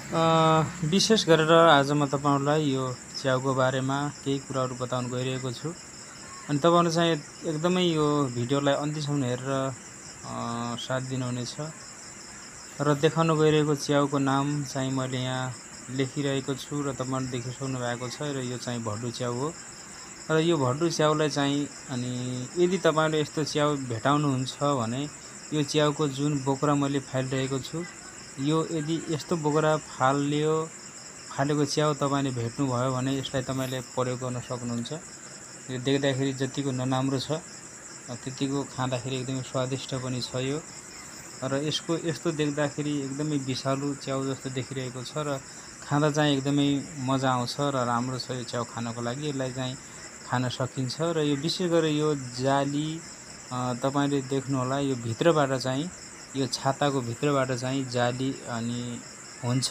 विशेष गरेर आज म तपाईहरुलाई यो च्याउको बारेमा केही कुराहरु बताउन गइरहेको छु। अनि तपाईहरुले चाहिँ एकदमै यो भिडियोलाई अन्त्यसम्म हेरेर साथ दिनुहुनेछ। र देखाउन गइरहेको च्याउको नाम चाहिँ मैले यहाँ लेखिरहेको छु र तपाईहरुले देखिसक्नु भएको छ र यो चाहिँ भड्डु च्याउ हो। र यो भड्डु च्याउलाई चाहिँ अनि यदि तपाईले यस्तो च्याउ भेटाउनुहुन्छ भने यो च्याउको जुन बोक्रा मैले फालिरहेको छु, यो यदि यस्तो बोक्रा फालेको च्याउ तपाईले भेट्नुभयो भने यसलाई तपाईले प्रयोग गर्न सक्नुहुन्छ। यो देख्दाखेरि जतिको नराम्रो छ त्यतिको खाँदाखेरि एकदमै स्वादिष्ट पनि छ यो। र यस्तो देख्दाखेरि एकदमै विषालु च्याउ जस्तो देखिरहेको छ र खाँदा चाहिँ एकदमै मजा आउँछ र राम्रो छ यो च्याउ खानको लागि। यसलाई चाहिँ खान सकिन्छ र यो विशेष गरेर यो जाली तपाईले देख्नु होला, यो भित्रबाट चाहिँ यो छाताको भित्रबाट चाहिँ जाली अनि हुन्छ।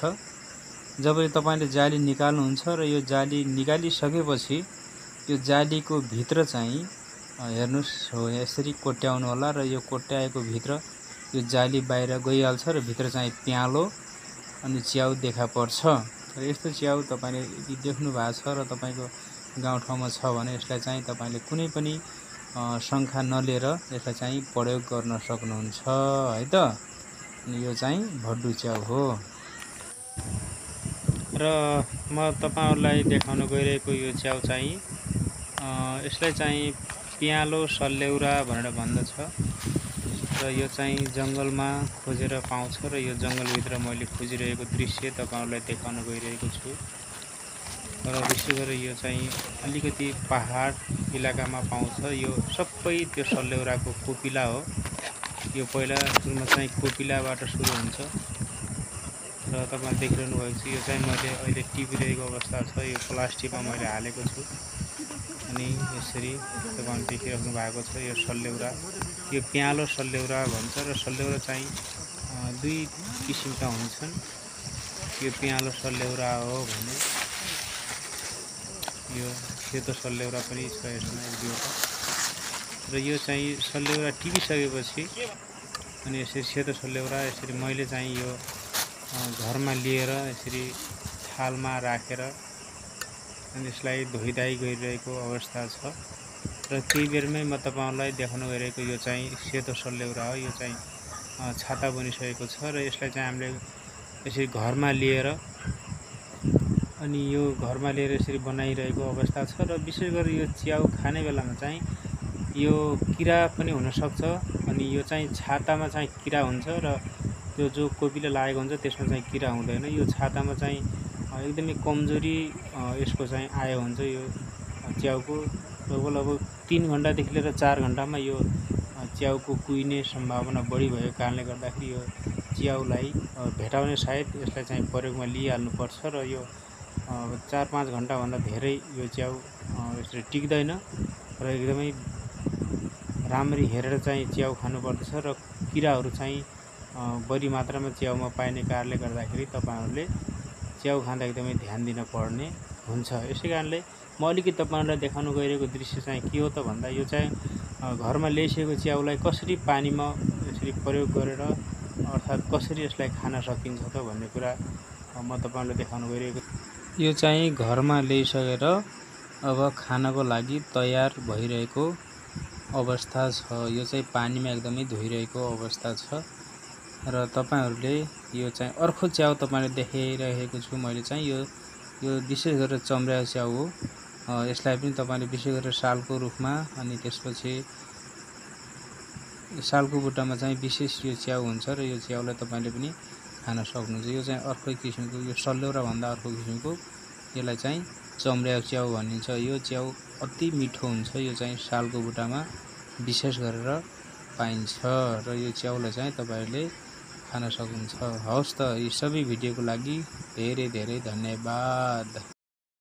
जब तपाईले जाली निकाल्नुहुन्छ र यो जाली निकालिसकेपछि यो जालीको भित्र चाहिँ हेर्नुस् हो यसरी कोट्याउनु होला र यो कोट्याएको भित्र यो जाली बाहिर गइहाल्छ र भित्र चाहिँ प्यालो अनि च्याउ देखा पर्छ। र यस्तो च्याउ तपाईले यदि देख्नु भएको छ र तपाईको गाउँठाउँमा छ भने यसलाई चाहिँ तपाईले कुनै पनि शंका नलिएर यसलाई चाहिँ प्रयोग गर्न सक्नुहुन्छ है त। अनि यो चाहिँ भड्डु च्याउ हो। र म तपाईहरुलाई देखाउन गइरहेको यो च्याउ चाहिँ यसलाई चाहिँ प्यालो सल्लेउरा भनेर भन्दछ। र यो चाहिँ जंगलमा खोजेर पाउँछ र यो जंगलभित्र मैले खोजिरहेको दृश्य तपाईहरुलाई देखाउन गइरहेको छु। र विशेष गरेर यो चाहिँ अलिकति पहाड इलाकामा पाउँछ। यो सबै त्यो सल्लेउराको कोपिला हो। यो पहिला सुरुमा चाहिँ कोपिलाबाट सुरु हुन्छ र तपाईले देखिरहनु भएको छ। यो चाहिँ मैले अहिले टिपिरहेको अवस्था छ। यो प्लास्टिकमा मैले हालेको छु अनि यसरी तपाईले देखिरहनु भएको छ। यो सल्लेउरा, यो प्यालो सल्लेउरा भन्छ र सल्लेउरा चाहिँ दुई किसिमका हुन्छन्। यो प्यालो सल्लेउरा हो भने यो सेतो सल्लेउरा पनि छ यसमा एक दुईवटा। र यो चाहिँ सल्लेउरा टिपिसकेपछि अनि यसरी सेतो सल्लेउरा यसरी मैले चाहिँ यो घरमा लिएर यसरी थालमा राखेर अनि यसलाई धोइधाइ गरिरहेको अवस्था छ। र त्यही बेरमै म तपाईहरुलाई देखाउन गइरहेको यो चाहिँ सेतो सल्लेउरा हो। यो चाहिँ छाता बनिसकेको छ र यसलाई चाहिँ हामीले यसरी घरमा लिएर अनि यो घरमा लिएर यसरी बनाइरहेको अवस्था छ। र विशेष गरी यो च्याउ खाने बेलामा चाहिँ यो किरा पनि हुन सक्छ। अनि यो चाहिँ छातामा चाहिँ किरा हुन्छ र त्यो जो कोपिला लागेको हुन्छ त्यसमा चाहिँ किरा हुँदैन। यो छातामा चाहिँ एकदमै कमजोरी यसको चाहिँ आयो हुन्छ। यो च्याउको लगभग 3 घण्टादेखि लिएर 4 घण्टामा यो च्याउको कुहिने सम्भावना बढी भएको कारणले गर्दाखेरि यो च्याउलाई भेटाउने सायद यसलाई चाहिँ प्रयोगमा लिइहाल्नु पर्छ। र यो 4-5 घण्टा भन्दा धेरै यो च्याउ यसरी टिक्दैन र एकदमै राम्ररी हेरेर चाहिँ च्याउ खानुपर्दछ। र किराहरु चाहिँ बढी मात्रामा च्याउमा पाइने कारणले गर्दाखेरि तपाईहरुले च्याउ खाँदा एकदमै ध्यान दिन पर्ने हुन्छ। यसैकारणले म अलिकति तपाईहरुलाई देखाउन गइरहेको दृश्य चाहिँ के हो त भन्दा यो चाहिँ घरमा ल्याइसकेको च्याउलाई कसरी पानीमा यसरी प्रयोग गरेर अर्थात कसरी यसलाई खान सकिन्छ त भन्ने कुरा म तपाईहरुलाई देखाउन गइरहेको। यो चाहिँ घरमा ल्याइसकेर अब खानको लागि तयार भइरहेको अवस्था छ। यो चाहिँ पानीमा एकदमै धोइरहेको अवस्था छ। र तपाईहरुले यो चाहिँ अर्को च्याउ तपाईले देखाइरहेको छु मैले चाहिँ यो विशेष गरेर चम्र्या च्याउ हो। यसलाई पनि तपाईले विशेष गरेर सालको रुखमा अनि त्यसपछि सालको बुट्टामा चाहिँ विशेष यो च्याउ हुन्छ र यो च्याउलाई तपाईले पनि खान सक्नुहुन्छ। यो चाहिँ अर्को किसिमको यो सल्लेउरा भन्दा अर्को किसिमको यसलाई चाहिँ चम्र्या च्याउ भनिन्छ। यो च्याउ अति मिठो हुन्छ। यो चाहिँ सालको बुट्टामा विशेष गरेर पाइन्छ र यो च्याउलाई चाहिँ तपाईहरुले खान सक्नुहुन्छ। हवस् त, यी सबै भिडियोको लागि धेरै धेरै धन्यवाद।